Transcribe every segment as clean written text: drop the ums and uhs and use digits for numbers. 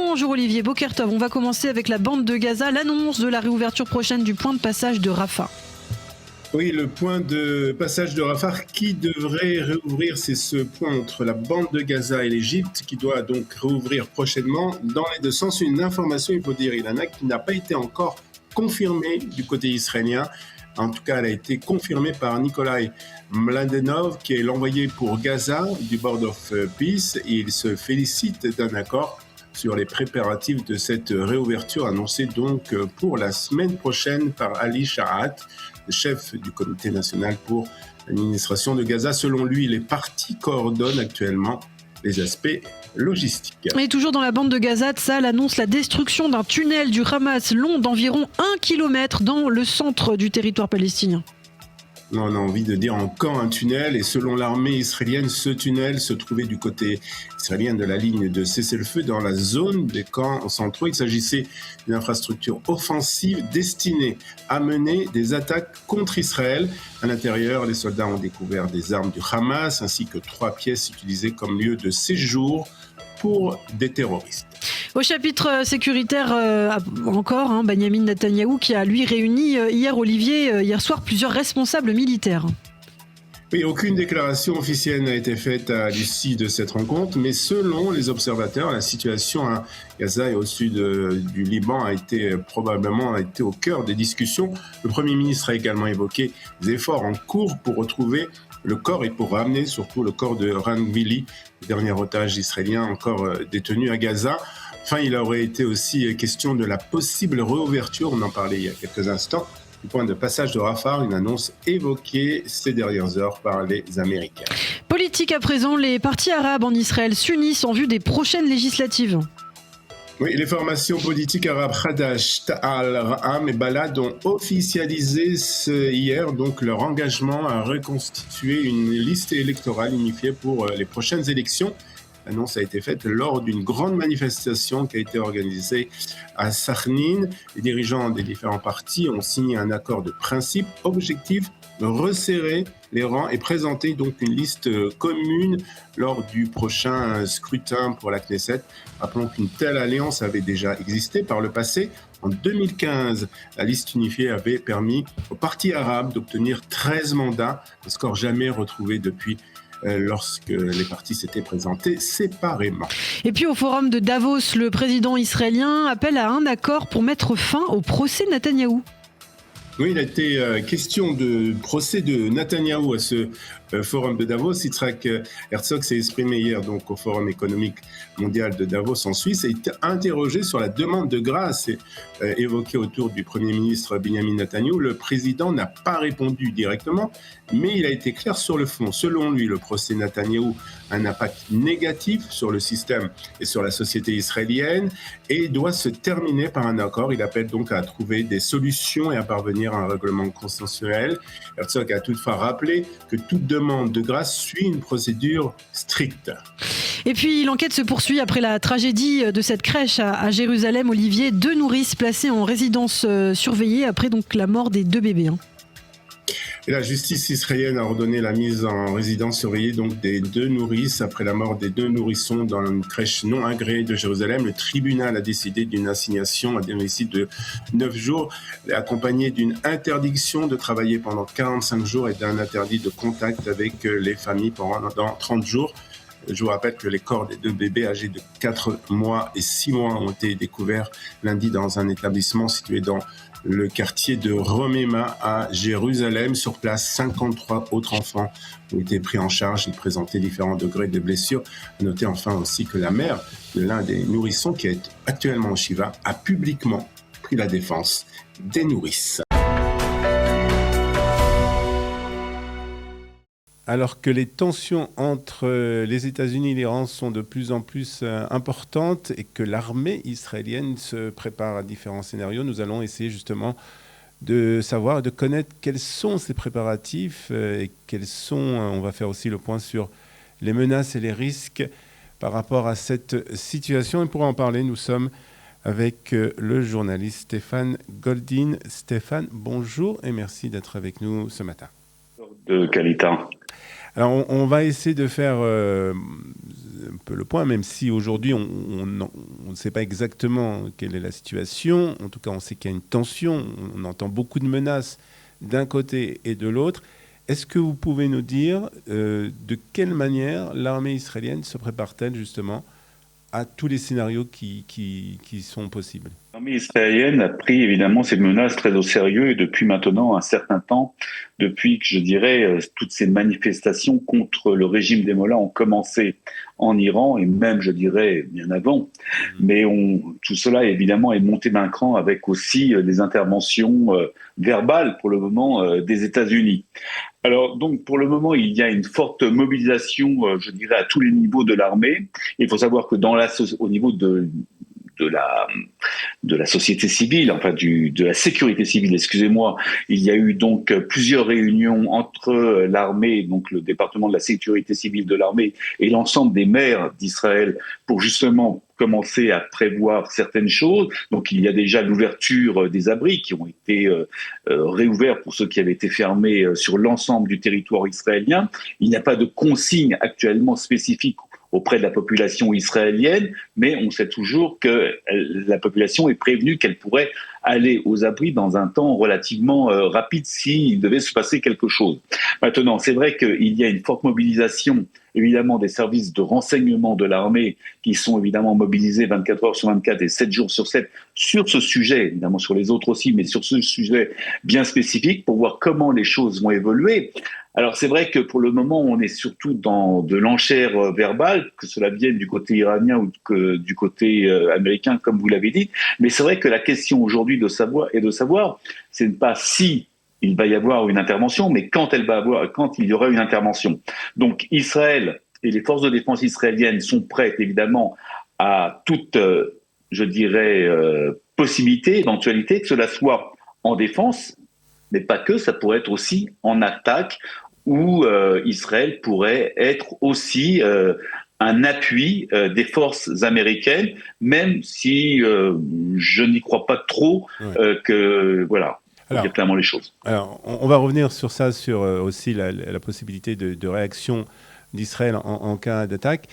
Bonjour Olivier, Boker Tov. On va commencer avec la bande de Gaza, l'annonce de la réouverture prochaine du point de passage de Rafah. Oui, le point de passage de Rafah qui devrait réouvrir, c'est ce point entre la bande de Gaza et l'Égypte qui doit donc réouvrir prochainement dans les deux sens. Une information, il faut dire, Ilana, qui n'a pas été encore confirmée du côté israélien. En tout cas, elle a été confirmée par Nikolai Mladenov, qui est l'envoyé pour Gaza du Board of Peace. Et il se félicite d'un accord sur les préparatifs de cette réouverture annoncée donc pour la semaine prochaine par Ali Shahat, le chef du comité national pour l'administration de Gaza. Selon lui, les parties coordonnent actuellement les aspects logistiques. Et toujours dans la bande de Gaza, Tsahal annonce la destruction d'un tunnel du Hamas long d'environ 1 km dans le centre du territoire palestinien. On a envie de dire encore un tunnel, et selon l'armée israélienne, ce tunnel se trouvait du côté israélien de la ligne de cessez-le-feu dans la zone des camps centraux. Il s'agissait d'une infrastructure offensive destinée à mener des attaques contre Israël. À l'intérieur, les soldats ont découvert des armes du Hamas ainsi que 3 pièces utilisées comme lieu de séjour pour des terroristes. Au chapitre sécuritaire encore, Benyamin Netanyahou qui a lui réuni hier soir plusieurs responsables militaires. Oui, aucune déclaration officielle n'a été faite à l'issue de cette rencontre, mais selon les observateurs, la situation à Gaza et au sud du Liban a été au cœur des discussions. Le Premier ministre a également évoqué des efforts en cours pour retrouver le corps et pour ramener surtout le corps de Ran Vili, le dernier otage israélien encore détenu à Gaza. Enfin, il aurait été aussi question de la possible réouverture, on en parlait il y a quelques instants, du point de passage de Rafah, une annonce évoquée ces dernières heures par les Américains. Politique à présent, les partis arabes en Israël s'unissent en vue des prochaines législatives. Oui, les formations politiques arabes Hadash, Ta'al, Ra'am et Balad ont officialisé hier donc leur engagement à reconstituer une liste électorale unifiée pour les prochaines élections. L'annonce a été faite lors d'une grande manifestation qui a été organisée à Sakhnin. Les dirigeants des différents partis ont signé un accord de principe objectif de resserrer les rangs et présenter donc une liste commune lors du prochain scrutin pour la Knesset. Rappelons qu'une telle alliance avait déjà existé par le passé. En 2015, la liste unifiée avait permis aux partis arabes d'obtenir 13 mandats, un score jamais retrouvé depuis lorsque les partis s'étaient présentés séparément. Et puis au forum de Davos, le président israélien appelle à un accord pour mettre fin au procès Netanyahou. Oui, il a été question de procès de Netanyahou à ce forum de Davos. Yitzhak Herzog s'est exprimé hier donc, au Forum économique mondial de Davos en Suisse et a été interrogé sur la demande de grâce évoquée autour du Premier ministre Benyamin Netanyahou. Le président n'a pas répondu directement, mais il a été clair sur le fond. Selon lui, le procès Netanyahou a un impact négatif sur le système et sur la société israélienne et doit se terminer par un accord. Il appelle donc à trouver des solutions et à parvenir à un règlement consensuel. Herzog a toutefois rappelé que toute demande de grâce suit une procédure stricte. Et puis l'enquête se poursuit après la tragédie de cette crèche à Jérusalem. Olivier, 2 nourrices placées en résidence surveillée après donc la mort des 2 bébés. Et la justice israélienne a ordonné la mise en résidence surveillée donc des 2 nourrices après la mort des 2 nourrissons dans une crèche non agréée de Jérusalem. Le tribunal a décidé d'une assignation à domicile de 9 jours, accompagnée d'une interdiction de travailler pendant 45 jours et d'un interdit de contact avec les familles pendant 30 jours. Je vous rappelle que les corps des 2 bébés âgés de 4 mois et 6 mois ont été découverts lundi dans un établissement situé dans le quartier de Romema à Jérusalem. Sur place, 53 autres enfants ont été pris en charge. Ils présentaient différents degrés de blessures. À noter enfin aussi que la mère de l'un des nourrissons, qui est actuellement au Shiva, a publiquement pris la défense des nourrices. Alors que les tensions entre les États-Unis et l'Iran sont de plus en plus importantes et que l'armée israélienne se prépare à différents scénarios, nous allons essayer justement de savoir et de connaître quels sont ces préparatifs et quels sont, on va faire aussi le point sur les menaces et les risques par rapport à cette situation. Et pour en parler, nous sommes avec le journaliste Stéphane Goldin. Stéphane, bonjour et merci d'être avec nous ce matin. De qualité. Alors, on va essayer de faire peu le point, même si aujourd'hui on ne sait pas exactement quelle est la situation. En tout cas, on sait qu'il y a une tension, on entend beaucoup de menaces d'un côté et de l'autre. Est-ce que vous pouvez nous dire de quelle manière l'armée israélienne se prépare-t-elle justement à tous les scénarios qui sont possibles? L'armée israélienne a pris évidemment ces menaces très au sérieux et depuis maintenant un certain temps, depuis que je dirais toutes ces manifestations contre le régime des Mollahs ont commencé en Iran et même je dirais bien avant, mais tout cela évidemment est monté d'un cran avec aussi des interventions verbales pour le moment des États-Unis. Alors donc pour le moment il y a une forte mobilisation, je dirais à tous les niveaux de l'armée. Il faut savoir que au niveau de la société civile, enfin de la sécurité civile, excusez-moi, il y a eu donc plusieurs réunions entre l'armée, donc le département de la sécurité civile de l'armée et l'ensemble des maires d'Israël pour justement commencer à prévoir certaines choses. Donc il y a déjà l'ouverture des abris qui ont été réouverts pour ceux qui avaient été fermés sur l'ensemble du territoire israélien. Il n'y a pas de consigne actuellement spécifique auprès de la population israélienne, mais on sait toujours que la population est prévenue qu'elle pourrait aller aux abris dans un temps relativement rapide s'il devait se passer quelque chose. Maintenant, c'est vrai qu'il y a une forte mobilisation, évidemment, des services de renseignement de l'armée qui sont évidemment mobilisés 24 heures sur 24 et 7 jours sur 7 sur ce sujet, évidemment sur les autres aussi, mais sur ce sujet bien spécifique pour voir comment les choses vont évoluer. Alors c'est vrai que pour le moment, on est surtout dans de l'enchère verbale, que cela vienne du côté iranien ou du côté américain, comme vous l'avez dit. Mais c'est vrai que la question aujourd'hui de savoir, c'est pas si il va y avoir une intervention, mais quand il y aura une intervention. Donc Israël et les forces de défense israéliennes sont prêtes évidemment à toute, je dirais, possibilité, éventualité, que cela soit en défense, mais pas que, ça pourrait être aussi en attaque, où Israël pourrait être aussi un appui des forces américaines, même si je n'y crois pas trop que, voilà, il y a clairement les choses. Alors, on va revenir sur ça, sur aussi la possibilité de réaction d'Israël en cas d'attaque.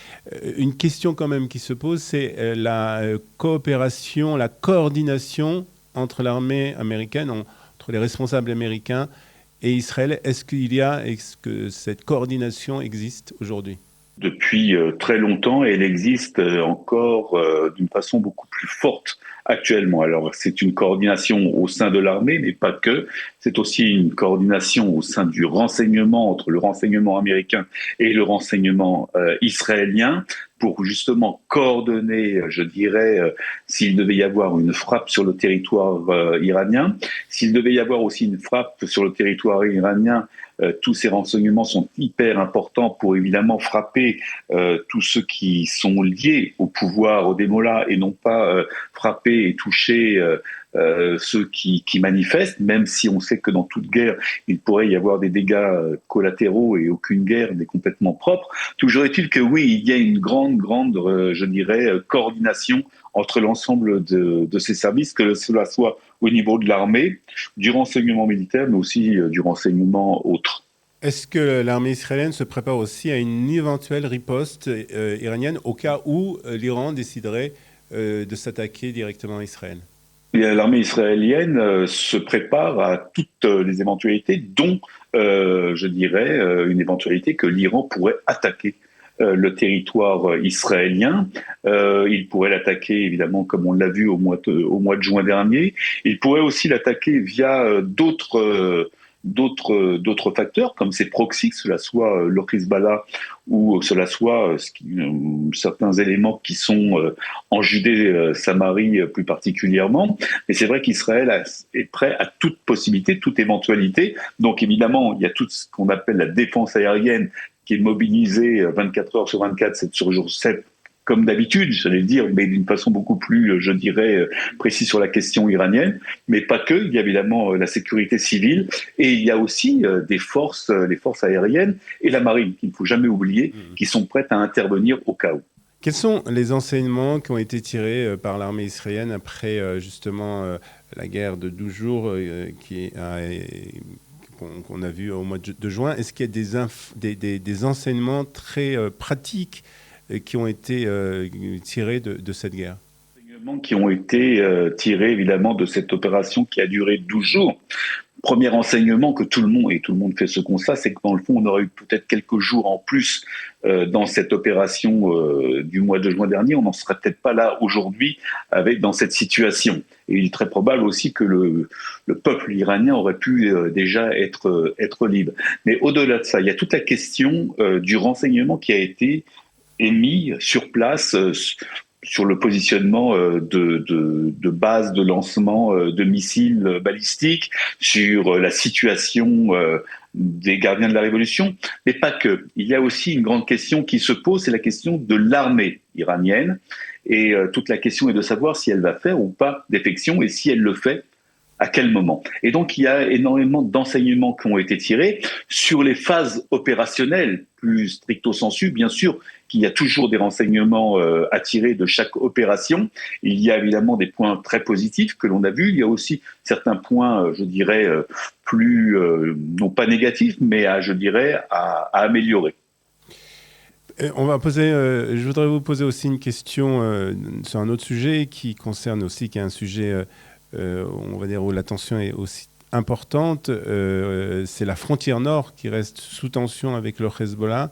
Une question quand même qui se pose, c'est la coopération, la coordination entre l'armée américaine, entre les responsables américains et Israël. Est-ce que cette coordination existe aujourd'hui? Depuis très longtemps, et elle existe encore d'une façon beaucoup plus forte actuellement. Alors, c'est une coordination au sein de l'armée, mais pas que. C'est aussi une coordination au sein du renseignement, entre le renseignement américain et le renseignement israélien, pour justement coordonner, je dirais, s'il devait y avoir une frappe sur le territoire iranien, s'il devait y avoir aussi une frappe sur le territoire iranien, tous ces renseignements sont hyper importants pour évidemment frapper tous ceux qui sont liés au pouvoir des Mollahs et non pas frapper et toucher ceux qui manifestent, même si on sait que dans toute guerre, il pourrait y avoir des dégâts collatéraux et aucune guerre n'est complètement propre. Toujours est-il que oui, il y a une grande, je dirais, coordination entre l'ensemble de ces services, que cela soit au niveau de l'armée, du renseignement militaire, mais aussi du renseignement autre. Est-ce que l'armée israélienne se prépare aussi à une éventuelle riposte iranienne au cas où l'Iran déciderait de s'attaquer directement à Israël? L'armée israélienne se prépare à toutes les éventualités, dont, je dirais, une éventualité que l'Iran pourrait attaquer le territoire israélien. Il pourrait l'attaquer, évidemment, comme on l'a vu au mois de juin dernier. Il pourrait aussi l'attaquer via d'autres facteurs, comme ces proxys, que cela soit le Hezbollah ou cela soit certains éléments qui sont en Judée-Samarie plus particulièrement. Mais c'est vrai qu'Israël est prêt à toute possibilité, toute éventualité. Donc évidemment, il y a tout ce qu'on appelle la défense aérienne qui est mobilisée 24 heures sur 24, 7 sur 7, comme d'habitude, j'allais dire, mais d'une façon beaucoup plus, je dirais, précise sur la question iranienne. Mais pas que, il y a évidemment la sécurité civile et il y a aussi les forces aériennes et la marine, qu'il ne faut jamais oublier, qui sont prêtes à intervenir au cas où. Quels sont les enseignements qui ont été tirés par l'armée israélienne après justement la guerre de 12 jours qu'on a vu au mois de juin? Est-ce qu'il y a des enseignements très pratiques qui ont été tirés de cette guerre? Qui ont été tirés évidemment de cette opération qui a duré 12 jours. Premier enseignement que tout le monde fait ce constat, c'est que dans le fond, on aurait eu peut-être quelques jours en plus dans cette opération du mois de juin dernier. On n'en serait peut-être pas là aujourd'hui dans cette situation. Et il est très probable aussi que le peuple iranien aurait pu déjà être libre. Mais au-delà de ça, il y a toute la question du renseignement qui a été émis sur place sur le positionnement de bases de lancement de missiles balistiques, sur la situation des gardiens de la révolution, mais pas que. Il y a aussi une grande question qui se pose, c'est la question de l'armée iranienne, et toute la question est de savoir si elle va faire ou pas défection, et si elle le fait, à quel moment. Et donc, il y a énormément d'enseignements qui ont été tirés sur les phases opérationnelles, plus stricto sensu, bien sûr, qu'il y a toujours des renseignements à tirer de chaque opération. Il y a évidemment des points très positifs que l'on a vus. Il y a aussi certains points, je dirais, plus, non pas négatifs, mais à améliorer. On va je voudrais vous poser aussi une question sur un autre sujet qui concerne aussi, qui est un sujet, on va dire, où la tension est aussi importante. C'est la frontière nord qui reste sous tension avec le Hezbollah.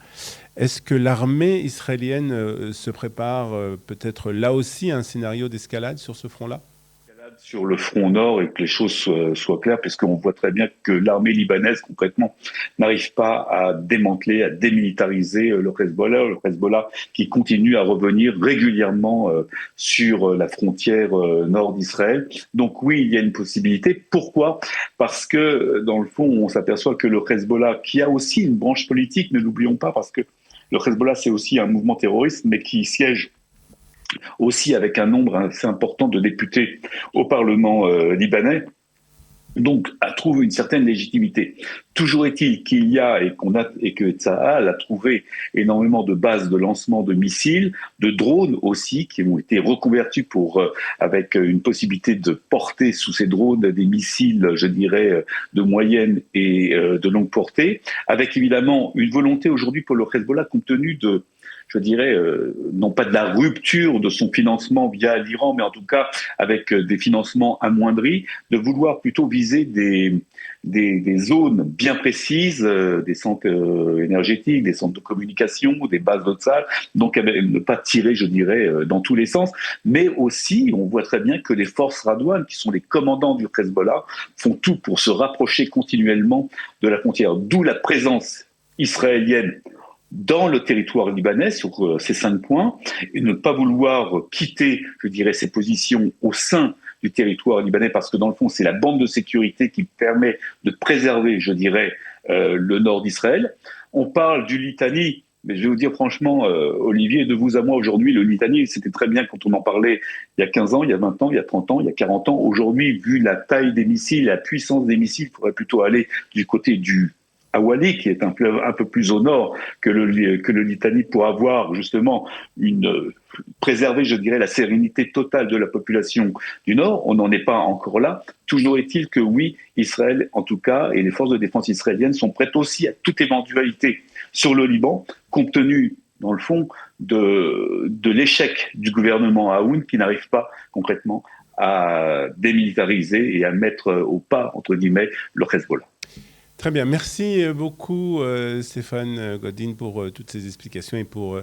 Est-ce que l'armée israélienne se prépare peut-être là aussi à un scénario d'escalade sur ce front-là ? Sur le front nord, et que les choses soient claires, parce qu'on voit très bien que l'armée libanaise, concrètement, n'arrive pas à démanteler, à démilitariser le Hezbollah qui continue à revenir régulièrement sur la frontière nord d'Israël. Donc oui, il y a une possibilité. Pourquoi ? Parce que, dans le fond, on s'aperçoit que le Hezbollah, qui a aussi une branche politique, ne l'oublions pas, parce que le Hezbollah, c'est aussi un mouvement terroriste, mais qui siège aussi avec un nombre assez important de députés au Parlement libanais, donc trouve une certaine légitimité. Toujours est-il qu'il y a, et que Tsahal a trouvé énormément de bases de lancement de missiles, de drones aussi, qui ont été reconvertis avec une possibilité de porter sous ces drones des missiles, je dirais, de moyenne et de longue portée, avec évidemment une volonté aujourd'hui pour le Hezbollah, compte tenu de, je dirais, non pas de la rupture de son financement via l'Iran, mais en tout cas avec des financements amoindris, de vouloir plutôt viser des zones bien précises, des centres énergétiques, des centres de communication, des bases de salle, donc ne pas tirer, je dirais, dans tous les sens. Mais aussi, on voit très bien que les forces Radouane, qui sont les commandants du Hezbollah, font tout pour se rapprocher continuellement de la frontière, d'où la présence israélienne dans le territoire libanais sur ces 5 points, et ne pas vouloir quitter, je dirais, ses positions au sein du territoire libanais, parce que dans le fond, c'est la bande de sécurité qui permet de préserver, je dirais, le nord d'Israël. On parle du Litani, mais je vais vous dire franchement, Olivier, de vous à moi aujourd'hui, le Litani, c'était très bien quand on en parlait il y a 15 ans, il y a 20 ans, il y a 30 ans, il y a 40 ans. Aujourd'hui, vu la taille des missiles, la puissance des missiles, il faudrait plutôt aller du côté du Awali, qui est un peu plus au nord que le Litani, pour avoir justement préserver, je dirais, la sérénité totale de la population du Nord. On n'en est pas encore là. Toujours est-il que oui, Israël, en tout cas, et les forces de défense israéliennes sont prêtes aussi à toute éventualité sur le Liban, compte tenu, dans le fond, de l'échec du gouvernement Aoun, qui n'arrive pas concrètement à démilitariser et à mettre au pas, entre guillemets, le Hezbollah. Très bien, merci beaucoup Stéphane Godin pour toutes ces explications et pour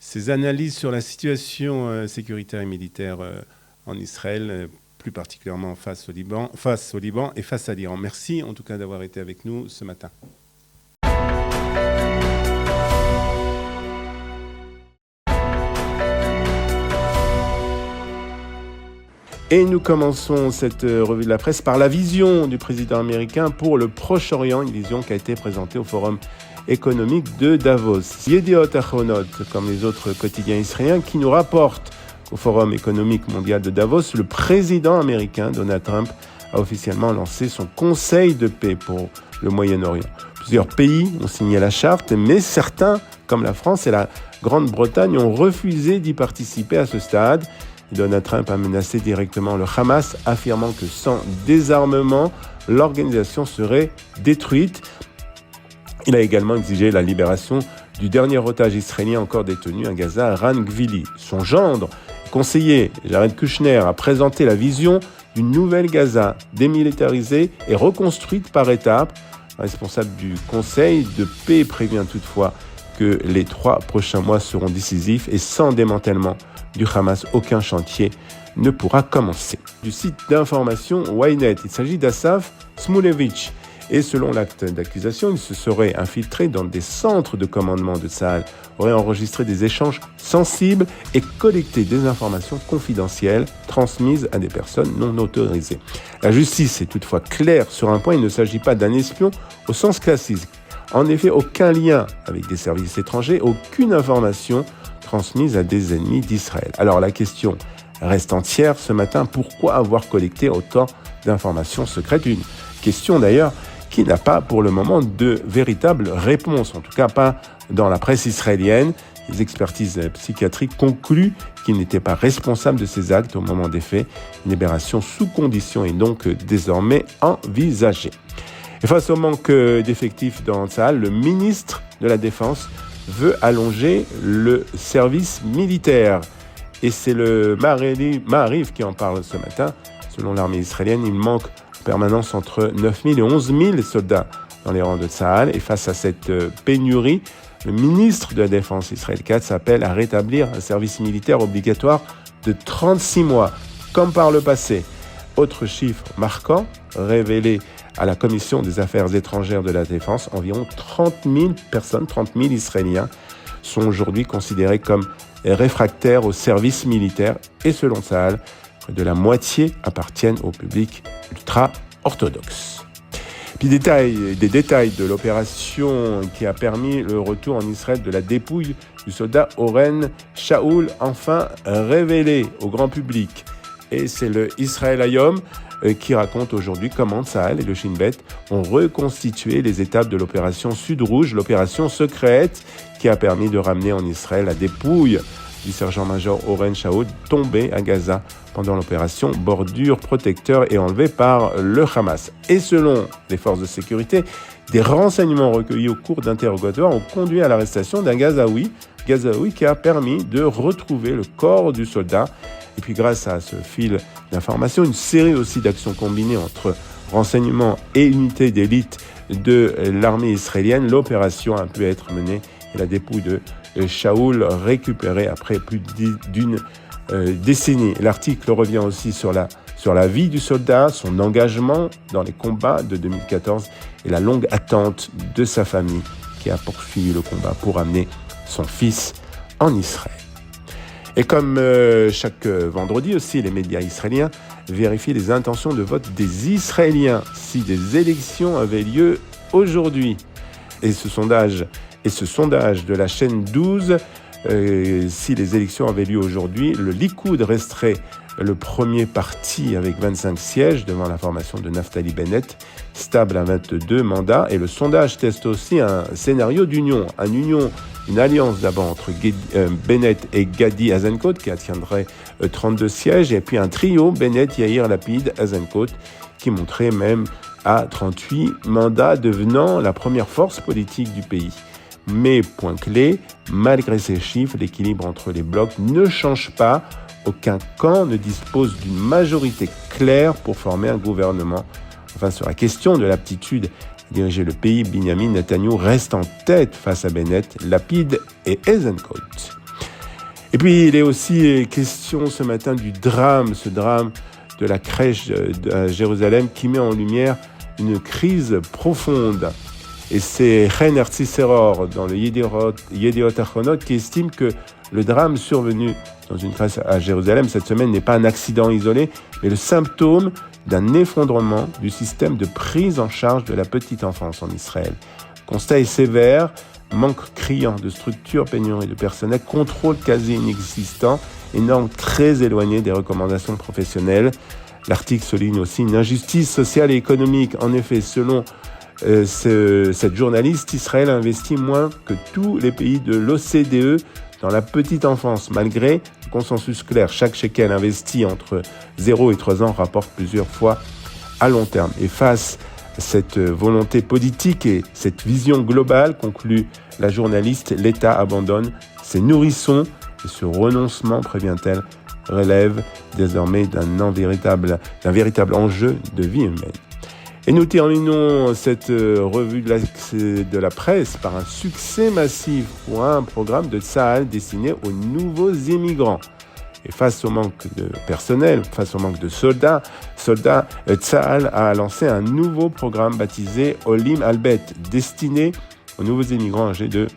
ces analyses sur la situation sécuritaire et militaire en Israël, plus particulièrement face au Liban et face à l'Iran. Merci en tout cas d'avoir été avec nous ce matin. Et nous commençons cette revue de la presse par la vision du président américain pour le Proche-Orient, une vision qui a été présentée au Forum économique de Davos. Yediot Ahronot, comme les autres quotidiens israéliens, qui nous rapportent qu'au Forum économique mondial de Davos, le président américain Donald Trump a officiellement lancé son conseil de paix pour le Moyen-Orient. Plusieurs pays ont signé la charte, mais certains, comme la France et la Grande-Bretagne, ont refusé d'y participer à ce stade. Donald Trump a menacé directement le Hamas, affirmant que sans désarmement, l'organisation serait détruite. Il a également exigé la libération du dernier otage israélien encore détenu à Gaza, Ran Gvili. Son gendre, conseiller Jared Kushner, a présenté la vision d'une nouvelle Gaza démilitarisée et reconstruite par étapes. Responsable du Conseil de paix prévient toutefois que les 3 prochains mois seront décisifs et sans démantèlement du Hamas, aucun chantier ne pourra commencer. Du site d'information Ynet, il s'agit d'Assaf Smulevich. Et selon l'acte d'accusation, il se serait infiltré dans des centres de commandement de Tsahal, aurait enregistré des échanges sensibles et collecté des informations confidentielles transmises à des personnes non autorisées. La justice est toutefois claire sur un point, il ne s'agit pas d'un espion au sens classique. En effet, aucun lien avec des services étrangers, aucune information transmise à des ennemis d'Israël. Alors la question reste entière ce matin, pourquoi avoir collecté autant d'informations secrètes? Une question d'ailleurs qui n'a pas pour le moment de véritable réponse, en tout cas pas dans la presse israélienne. Les expertises psychiatriques concluent qu'il n'était pas responsable de ces actes au moment des faits. Une libération sous condition est donc désormais envisagée. Et face au manque d'effectifs dans Tsahal, le ministre de la Défense veut allonger le service militaire. Et c'est le Ma'ariv qui en parle ce matin. Selon l'armée israélienne, il manque en permanence entre 9 000 et 11 000 soldats dans les rangs de Tsahal. Et face à cette pénurie, le ministre de la Défense, Israël Katz, appelle à rétablir un service militaire obligatoire de 36 mois, comme par le passé. Autre chiffre marquant, révélé à la Commission des Affaires étrangères de la Défense, environ 30 000 personnes, 30 000 Israéliens, sont aujourd'hui considérés comme réfractaires au service militaire. Et selon Tsahal, près de la moitié appartiennent au public ultra-orthodoxe. Puis des détails de l'opération qui a permis le retour en Israël de la dépouille du soldat Oren Shaul, enfin révélé au grand public. Et c'est le Israël Hayom qui raconte aujourd'hui comment Tsahal et le Shin Bet ont reconstitué les étapes de l'opération Sud-Rouge, l'opération secrète qui a permis de ramener en Israël la dépouille du sergent-major Oren Shaul, tombé à Gaza pendant l'opération Bordure Protecteur et enlevé par le Hamas. Et selon les forces de sécurité, des renseignements recueillis au cours d'interrogatoires ont conduit à l'arrestation d'un Gazaoui qui a permis de retrouver le corps du soldat. Et puis grâce à ce fil d'information, une série aussi d'actions combinées entre renseignements et unités d'élite de l'armée israélienne, l'opération a pu être menée et la dépouille de Shaul récupérée après plus d'une décennie. L'article revient aussi sur la vie du soldat, son engagement dans les combats de 2014 et la longue attente de sa famille qui a poursuivi le combat pour amener son fils en Israël. Et comme chaque vendredi aussi, les médias israéliens vérifient les intentions de vote des Israéliens si des élections avaient lieu aujourd'hui. Et ce sondage de la chaîne 12, si les élections avaient lieu aujourd'hui, le Likoud resterait le premier parti avec 25 sièges devant la formation de Naftali Bennett, stable à 22 mandats. Et le sondage teste aussi un scénario d'union, une alliance d'abord entre Bennett et Gadi Eisenkot qui atteindrait 32 sièges, et puis un trio Bennett, Yair Lapid, Eisenkot qui monterait même à 38 mandats, devenant la première force politique du pays. Mais, point clé, malgré ces chiffres, l'équilibre entre les blocs ne change pas. Aucun camp ne dispose d'une majorité claire pour former un gouvernement. Enfin, sur la question de l'aptitude à diriger le pays, Binyamin Netanyahou reste en tête face à Bennett, Lapid et Eisenkot. Et puis, il est aussi question ce matin du drame, ce drame de la crèche à Jérusalem qui met en lumière une crise profonde. Et c'est Chen Ertzi-Seror dans le Yediot Achronot qui estime que le drame survenu dans une crèche à Jérusalem cette semaine n'est pas un accident isolé, mais le symptôme d'un effondrement du système de prise en charge de la petite enfance en Israël. Le constat est sévère, manque criant de structures, pénurie de personnel, contrôle quasi inexistant, et normes très éloignées des recommandations professionnelles. L'article souligne aussi une injustice sociale et économique. En effet, selon cette journaliste, Israël investit moins que tous les pays de l'OCDE dans la petite enfance, malgré le consensus clair. Chaque shekel investi entre 0 et 3 ans rapporte plusieurs fois à long terme. Et face cette volonté politique et cette vision globale, conclut la journaliste, l'État abandonne ses nourrissons et ce renoncement, prévient-elle, relève désormais d'un véritable enjeu de vie humaine. Et nous terminons cette revue de la presse par un succès massif pour un programme de Tsahal destiné aux nouveaux immigrants. Et face au manque de personnel, face au manque de soldats, Tsahal a lancé un nouveau programme baptisé Olim Albet, destiné aux nouveaux immigrants âgés de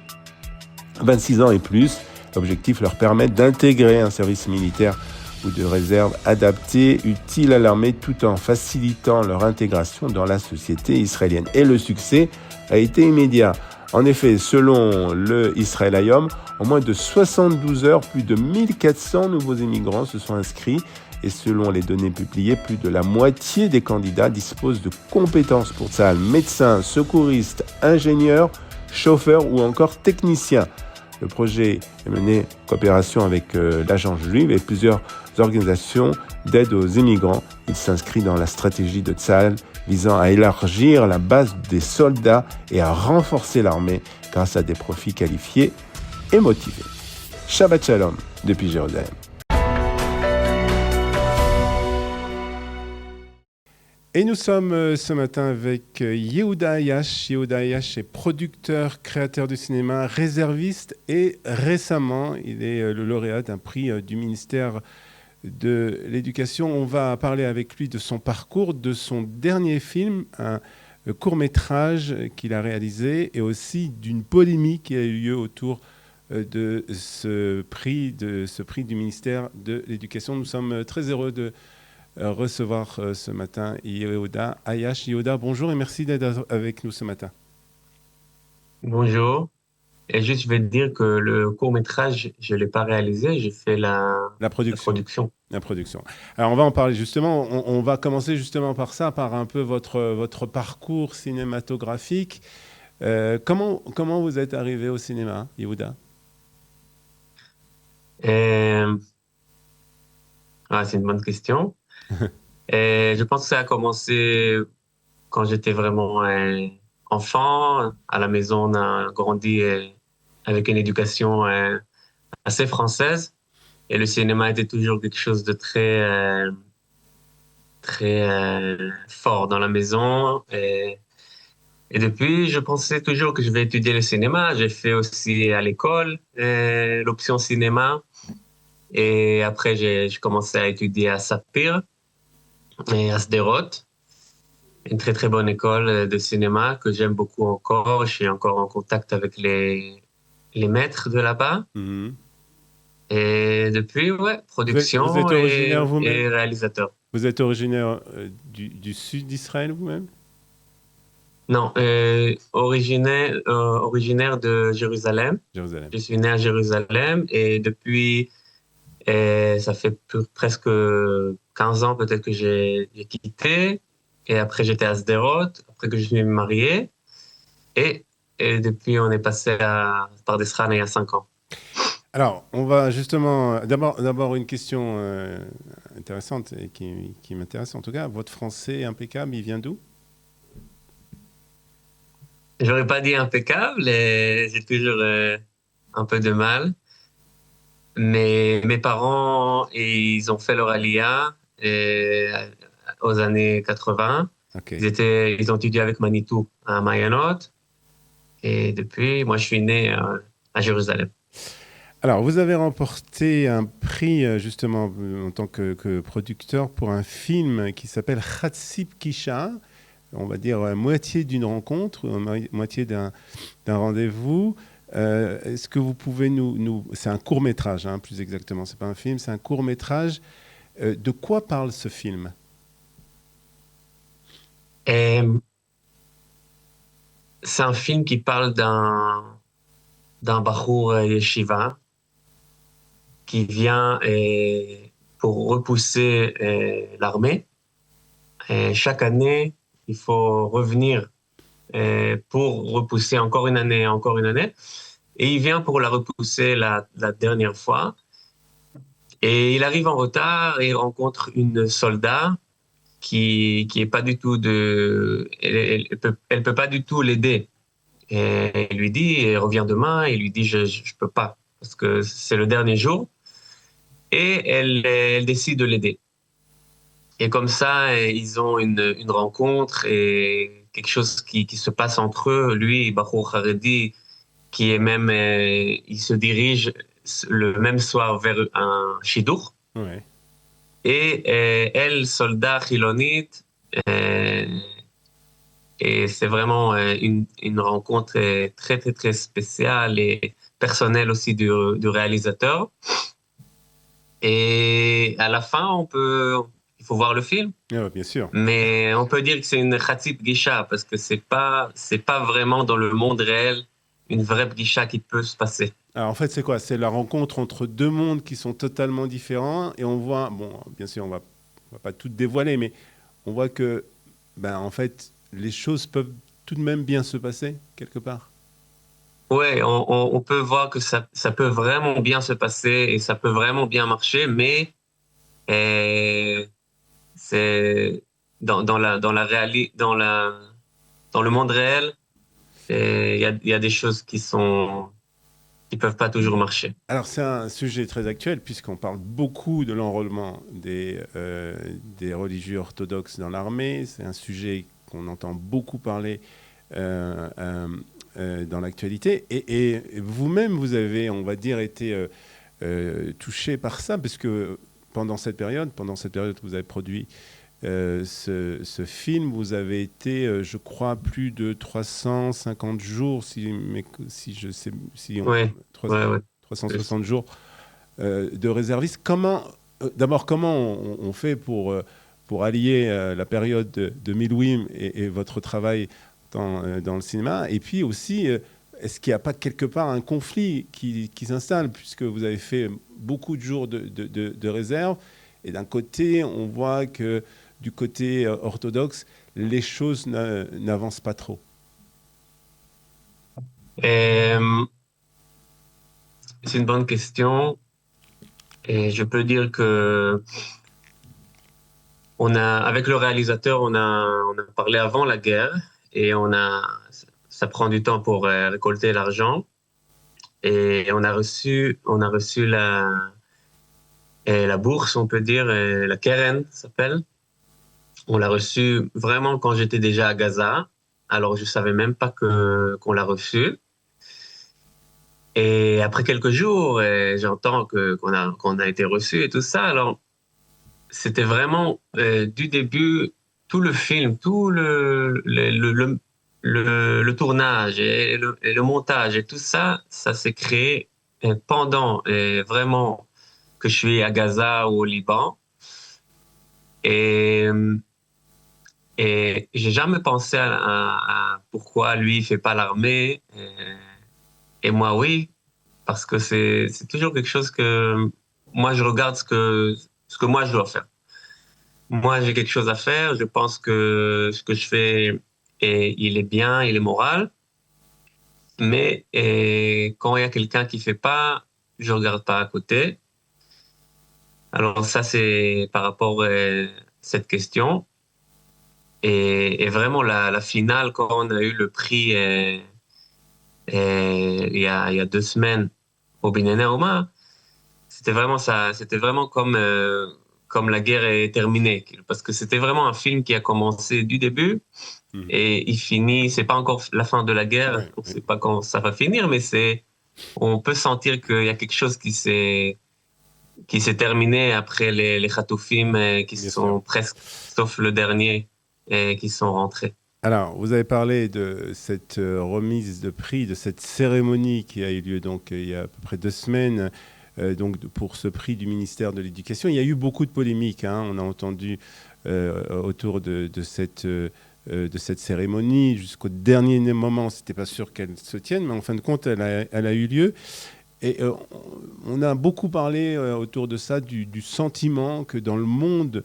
26 ans et plus. L'objectif leur permet d'intégrer un service militaire ou de réserve adapté, utile à l'armée, tout en facilitant leur intégration dans la société israélienne. Et le succès a été immédiat. En effet, selon le Israel Hayom, en moins de 72 heures, plus de 1400 nouveaux immigrants se sont inscrits. Et selon les données publiées, plus de la moitié des candidats disposent de compétences pour Tsahal, médecins, secouristes, ingénieurs, chauffeurs ou encore techniciens. Le projet est mené en coopération avec l'Agence juive et plusieurs organisations d'aide aux immigrants. Il s'inscrit dans la stratégie de Tsahal visant à élargir la base des soldats et à renforcer l'armée grâce à des profils qualifiés et motivés. Shabbat Shalom depuis Jérusalem. Et nous sommes ce matin avec Yehuda Ayash. Yehuda Ayash est producteur, créateur de cinéma, réserviste et récemment, il est le lauréat d'un prix du ministère de l'Éducation. On va parler avec lui de son parcours, de son dernier film, un court-métrage qu'il a réalisé et aussi d'une polémique qui a eu lieu autour de ce prix du ministère de l'Éducation. Nous sommes très heureux de recevoir ce matin Yehuda Ayash. Yehuda, bonjour et merci d'être avec nous ce matin. Bonjour. Et juste, je vais te dire que le court-métrage, je ne l'ai pas réalisé, j'ai fait la production. La production. Alors, on va en parler justement. On va commencer justement par ça, par un peu votre parcours cinématographique. Comment vous êtes arrivé au cinéma, Yehuda? C'est une bonne question. Et je pense que ça a commencé quand j'étais vraiment enfant. À la maison, on a grandi avec une éducation assez française. Et le cinéma était toujours quelque chose de très fort dans la maison. Et depuis, je pensais toujours que je vais étudier le cinéma. J'ai fait aussi à l'école l'option cinéma. Et après, j'ai commencé à étudier à Sapir et à Sderot, une très très bonne école de cinéma que j'aime beaucoup encore. Je suis encore en contact avec les maîtres de là-bas. Mm-hmm. Et depuis, production vous êtes originaire vous-même et réalisateur. Vous êtes originaire du sud d'Israël vous-même? Non, originaire de Jérusalem. Je suis né à Jérusalem et depuis... ça fait presque 15 ans peut-être que j'ai quitté. Et après, j'étais à Sderot. Après que je suis marié. Et depuis, on est passé à Pardes-Ran il y a 5 ans. Alors, on va justement... D'abord une question intéressante et qui m'intéresse en tout cas. Votre français impeccable, il vient d'où? J'aurais pas dit impeccable. Et j'ai toujours un peu de mal. Mais mes parents, ils ont fait leur aliyah aux années 80. Okay. Ils ont étudié avec Manitou à Mayanot. Et depuis, moi, je suis né à Jérusalem. Alors, vous avez remporté un prix, justement, en tant que producteur pour un film qui s'appelle Chatzip Kisha. On va dire moitié d'une rencontre, moitié d'un rendez-vous. Est-ce que vous pouvez c'est un court-métrage, plus exactement, c'est pas un film, c'est un court-métrage. De quoi parle ce film? C'est un film qui parle d'un Bachour Yeshiva qui vient pour repousser l'armée. Et chaque année, il faut revenir pour repousser encore une année. Et il vient pour la repousser la dernière fois. Et il arrive en retard et il rencontre une soldat qui est pas du tout elle peut pas du tout l'aider. Et elle lui dit, elle revient demain, et il lui dit, je peux pas, parce que c'est le dernier jour. Et elle décide de l'aider. Et comme ça, ils ont une rencontre et quelque chose qui se passe entre eux. Lui, Bachour Haredi, qui est même, il se dirige le même soir vers un shidur. Ouais. Et elle, soldat chilonite, et c'est vraiment une rencontre très, très, très spéciale et personnelle aussi du réalisateur. Et à la fin, il faut voir le film. Ah, bien sûr. Mais on peut dire que c'est une khatit gisha parce que c'est pas vraiment dans le monde réel une vraie gisha qui peut se passer. Alors en fait, c'est quoi? C'est la rencontre entre deux mondes qui sont totalement différents et on voit, bon, bien sûr, on va pas tout dévoiler, mais on voit que, en fait, les choses peuvent tout de même bien se passer quelque part. Ouais, on peut voir que ça peut vraiment bien se passer et ça peut vraiment bien marcher, mais c'est dans le monde réel, il y a des choses qui peuvent pas toujours marcher. Alors c'est un sujet très actuel puisqu'on parle beaucoup de l'enrôlement des religieux orthodoxes dans l'armée. C'est un sujet qu'on entend beaucoup parler dans l'actualité. Et vous-même, vous avez, on va dire, été touché par ça parce que pendant cette période, vous avez produit ce film, vous avez été, je crois, plus de 350 jours, Ouais. 360 jours de réservistes. D'abord, comment on fait pour allier la période de Milouim et votre travail dans le cinéma? Et puis aussi, est-ce qu'il n'y a pas quelque part un conflit qui s'installe, puisque vous avez fait beaucoup de jours de réserve, et d'un côté, on voit que du côté orthodoxe, les choses n'avancent pas trop. C'est une bonne question. Et je peux dire que avec le réalisateur, on a parlé avant la guerre et ça prend du temps pour récolter l'argent. Et on a reçu la bourse, on peut dire, la Keren s'appelle. On l'a reçu vraiment quand j'étais déjà à Gaza. Alors, je savais même pas qu'on l'a reçu. Et après quelques jours, j'entends qu'on a été reçu et tout ça. Alors, c'était vraiment du début, tout le film, tout le tournage et le montage et tout ça, ça s'est créé pendant vraiment que je suis à Gaza ou au Liban. Et j'ai jamais pensé à pourquoi lui il fait pas l'armée et moi oui, parce que c'est toujours quelque chose que moi je regarde ce que moi je dois faire. Moi j'ai quelque chose à faire, je pense que ce que je fais il est bien, il est moral, mais quand il y a quelqu'un qui fait pas, je regarde pas à côté. Alors ça c'est par rapport à cette question. Et vraiment, la finale, quand on a eu le prix il y a 2 semaines au Binene Roma, c'était vraiment ça. C'était vraiment comme la guerre est terminée. Parce que c'était vraiment un film qui a commencé du début et il finit. C'est pas encore la fin de la guerre. Ouais, on sait pas quand ça va finir, mais on peut sentir qu'il y a quelque chose qui s'est terminé après les Khatoufim qui Bien sont sûr. presque, sauf le dernier, qui sont rentrés. Alors, vous avez parlé de cette remise de prix, de cette cérémonie qui a eu lieu donc il y a à peu près 2 semaines, donc pour ce prix du ministère de l'Éducation. Il y a eu beaucoup de polémiques. On a entendu autour de cette cérémonie jusqu'au dernier moment. C'était pas sûr qu'elle se tienne, mais en fin de compte, elle a eu lieu. Et on a beaucoup parlé autour de ça du sentiment que dans le monde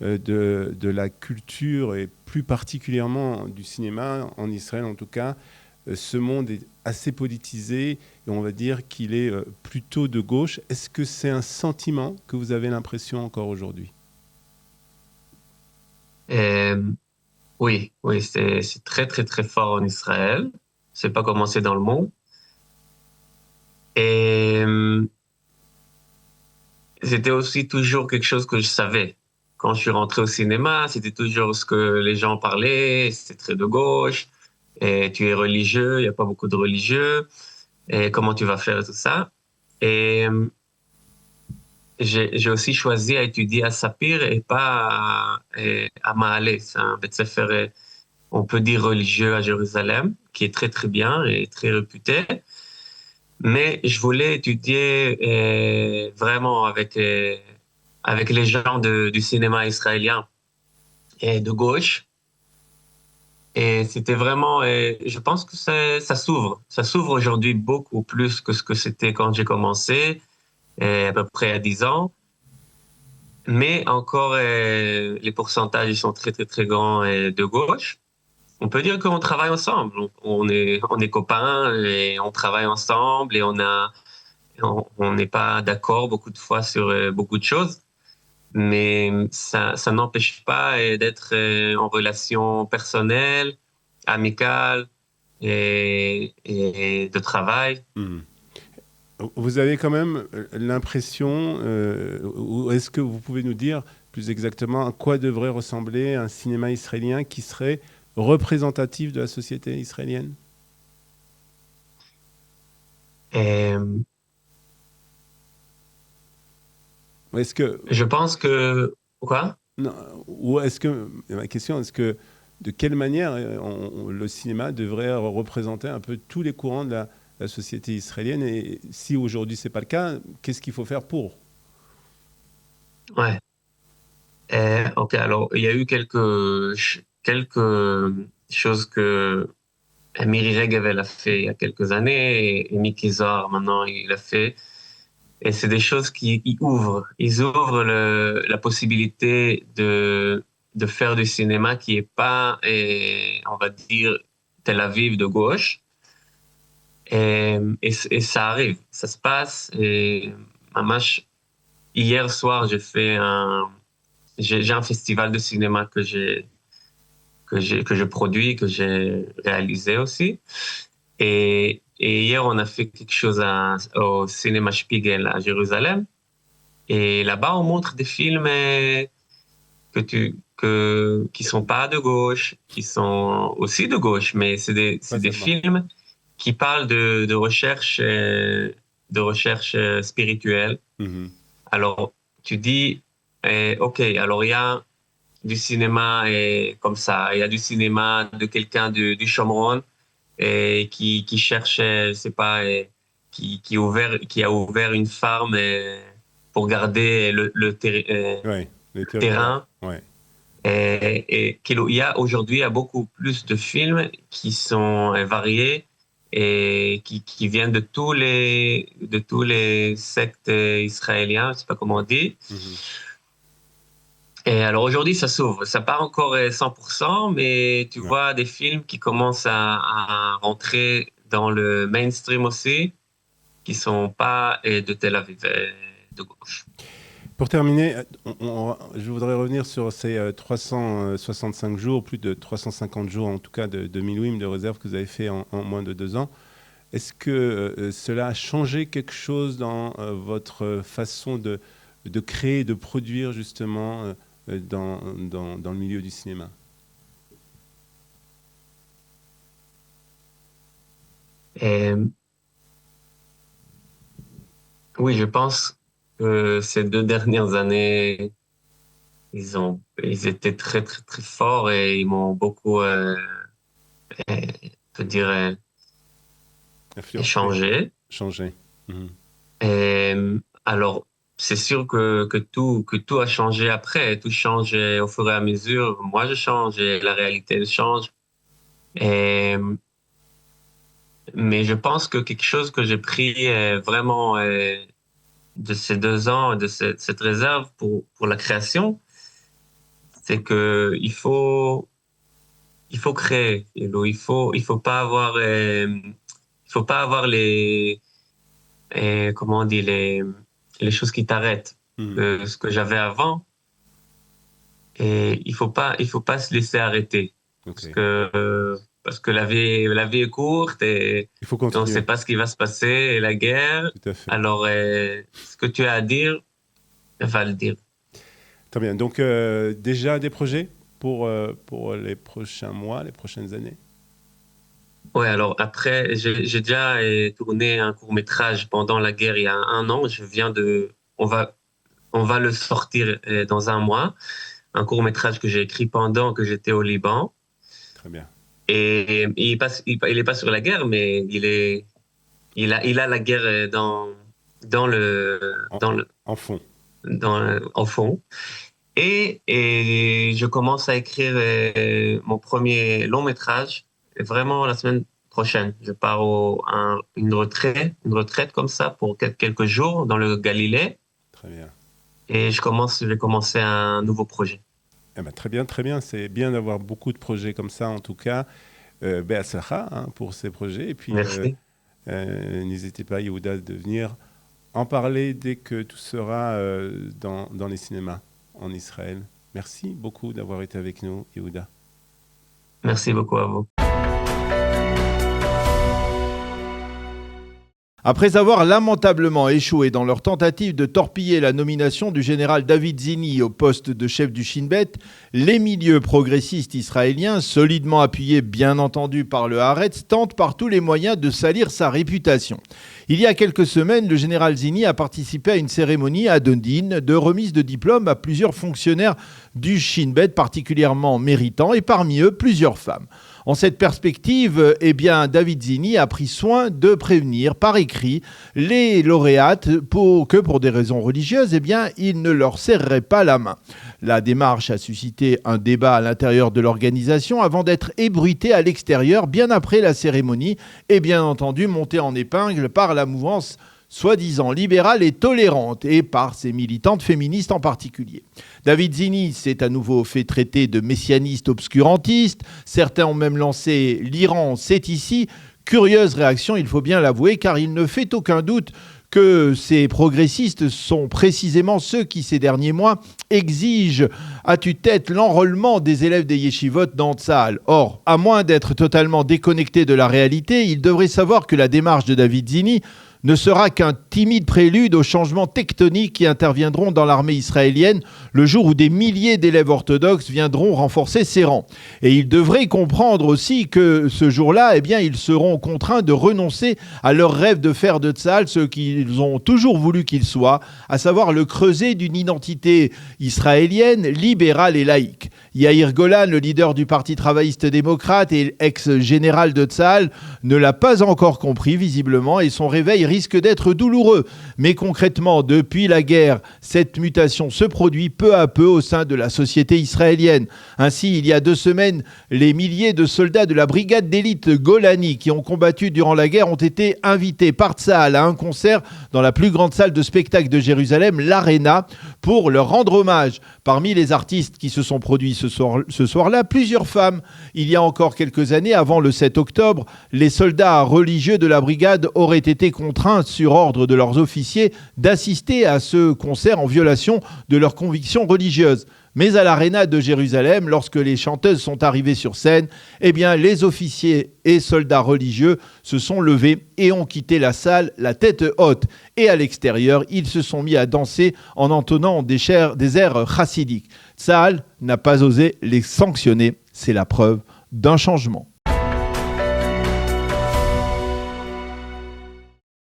de la culture et plus particulièrement du cinéma, en Israël en tout cas, ce monde est assez politisé et on va dire qu'il est plutôt de gauche. Est-ce que c'est un sentiment que vous avez l'impression encore aujourd'hui ? Et, oui, c'est très, très, très fort en Israël. C'est pas commencé dans le monde. Et c'était aussi toujours quelque chose que je savais. Quand je suis rentré au cinéma, c'était toujours ce que les gens parlaient. C'était très de gauche. Et tu es religieux, il n'y a pas beaucoup de religieux. Et comment tu vas faire tout ça? Et j'ai aussi choisi à étudier à Sapir et pas à Maale. C'est un Beth Sefer, on peut dire religieux à Jérusalem, qui est très très bien et très réputé. Mais je voulais étudier vraiment avec les gens du cinéma israélien et de gauche. Et c'était vraiment, je pense que ça s'ouvre. Ça s'ouvre aujourd'hui beaucoup plus que ce que c'était quand j'ai commencé, à peu près à 10 ans. Mais encore, les pourcentages ils sont très, très, très grands de gauche. On peut dire qu'on travaille ensemble. On est copains et on travaille ensemble et on n'est pas d'accord beaucoup de fois sur beaucoup de choses. Mais ça n'empêche pas d'être en relation personnelle, amicale et de travail. Mhm. Vous avez quand même l'impression, ou est-ce que vous pouvez nous dire plus exactement à quoi devrait ressembler un cinéma israélien qui serait représentatif de la société israélienne? Et Est-ce que, je pense que... Quoi? non, ou est-ce que, ma question, est-ce que de quelle manière le cinéma devrait représenter un peu tous les courants de la société israélienne, et si aujourd'hui c'est pas le cas, qu'est-ce qu'il faut faire pour? Ouais. Ok, alors il y a eu quelques choses que Miri Regev elle a fait il y a quelques années et Miki Zohar maintenant il a fait. Et c'est des choses qui ils ouvrent la possibilité de faire du cinéma qui est pas, on va dire, Tel Aviv de gauche. Et ça arrive, ça se passe. Et mamash, hier soir, j'ai un festival de cinéma que je produis, que j'ai réalisé aussi. Et hier, on a fait quelque chose au cinéma Spiegel à Jérusalem. Et là-bas, on montre des films qui sont pas de gauche, qui sont aussi de gauche, mais c'est des films qui parlent de recherche spirituelle. Mm-hmm. Alors, tu dis, OK, alors il y a du cinéma comme ça, il y a du cinéma de quelqu'un du Shomron et qui cherche, je sais pas, qui a ouvert une farm pour garder le terrain. Ouais. Et qu'il y a aujourd'hui beaucoup plus de films qui sont variés et qui viennent de tous les sectes israéliens, je sais pas comment on dit. Mm-hmm. Et alors aujourd'hui, ça s'ouvre. Ça part encore 100%, mais tu vois des films qui commencent à rentrer dans le mainstream aussi, qui sont pas de Tel Aviv, de gauche. Pour terminer, je voudrais revenir sur ces 365 jours, plus de 350 jours en tout cas de Milouim, de réserve que vous avez fait en moins de 2 ans. Est-ce que cela a changé quelque chose dans votre façon de créer, de produire justement dans le milieu du cinéma? Oui, je pense que ces 2 dernières années, ils étaient très, très, très forts et ils m'ont beaucoup, je peux dire, changé. Mm-hmm. Alors, c'est sûr que tout a changé après. Tout change au fur et à mesure. Moi, je change et la réalité elle change. Mais je pense que quelque chose que j'ai pris vraiment de ces 2 ans, de cette réserve pour la création, c'est que il faut créer. Il faut pas avoir comment on dit, les choses qui t'arrêtent. Mm-hmm. Ce que j'avais avant, Et il faut pas se laisser arrêter. Ok. Parce que la vie est courte et Il faut on ne continuer. sait pas ce qui va se passer et la guerre. Tout à fait. Alors, ce que tu as à dire, va le dire. Très bien. Donc, déjà des projets pour les prochains mois, les prochaines années? Ouais, alors après, j'ai déjà tourné un court-métrage pendant la guerre il y a 1 an. On va le sortir dans 1 mois. Un court-métrage que j'ai écrit pendant que j'étais au Liban. Très bien. Et il est pas sur la guerre, mais il a la guerre En fond. en fond. Et je commence à écrire mon premier long métrage vraiment la semaine prochaine. Je pars une retraite comme ça pour quelques jours dans le Galilée. Très bien. Et je vais commencer un nouveau projet. Eh ben, très bien, très bien. C'est bien d'avoir beaucoup de projets comme ça, en tout cas. Be'atzlacha, pour ces projets. Et puis, Merci. n'hésitez pas, Yehuda, de venir en parler dès que tout sera dans les cinémas en Israël. Merci beaucoup d'avoir été avec nous, Yehuda. Merci beaucoup à vous. Après avoir lamentablement échoué dans leur tentative de torpiller la nomination du général David Zini au poste de chef du Shin Bet, les milieux progressistes israéliens, solidement appuyés bien entendu par le Haaretz, tentent par tous les moyens de salir sa réputation. Il y a quelques semaines, le général Zini a participé à une cérémonie à Dundee de remise de diplôme à plusieurs fonctionnaires du Shin Bet particulièrement méritants et parmi eux plusieurs femmes. En cette perspective, David Zini a pris soin de prévenir par écrit les lauréates pour des raisons religieuses, il ne leur serrerait pas la main. La démarche a suscité un débat à l'intérieur de l'organisation avant d'être ébruitée à l'extérieur bien après la cérémonie et bien entendu montée en épingle par la mouvance soi-disant libérale et tolérante, et par ses militantes féministes en particulier. David Zini s'est à nouveau fait traiter de messianiste obscurantiste. Certains ont même lancé « l'Iran, c'est ici ». Curieuse réaction, il faut bien l'avouer, car il ne fait aucun doute que ces progressistes sont précisément ceux qui, ces derniers mois, exigent à tue-tête l'enrôlement des élèves des yeshivot dans Tsahal. Or, à moins d'être totalement déconnecté de la réalité, ils devraient savoir que la démarche de David Zini ne sera qu'un timide prélude aux changements tectoniques qui interviendront dans l'armée israélienne le jour où des milliers d'élèves orthodoxes viendront renforcer ses rangs. Et ils devraient comprendre aussi que ce jour-là, ils seront contraints de renoncer à leur rêve de faire de Tsahal ce qu'ils ont toujours voulu qu'il soit, à savoir le creuset d'une identité israélienne, libérale et laïque. Yair Golan, le leader du Parti travailliste démocrate et ex-général de Tsahal, ne l'a pas encore compris visiblement et son réveil risque d'être douloureux. Mais concrètement, depuis la guerre, cette mutation se produit peu à peu au sein de la société israélienne. Ainsi, il y a 2 semaines, les milliers de soldats de la brigade d'élite Golani qui ont combattu durant la guerre ont été invités par Tsahal à un concert dans la plus grande salle de spectacle de Jérusalem, l'Arena, pour leur rendre hommage. Parmi les artistes qui se sont produits ce soir-là, plusieurs femmes. Il y a encore quelques années, avant le 7 octobre, les soldats religieux de la brigade auraient été contraints, sur ordre de leurs officiers, d'assister à ce concert en violation de leurs convictions religieuses. Mais à l'Arena de Jérusalem, lorsque les chanteuses sont arrivées sur scène, les officiers et soldats religieux se sont levés et ont quitté la salle la tête haute. Et à l'extérieur, ils se sont mis à danser en entonnant des airs chassidiques. Tsahal n'a pas osé les sanctionner. C'est la preuve d'un changement.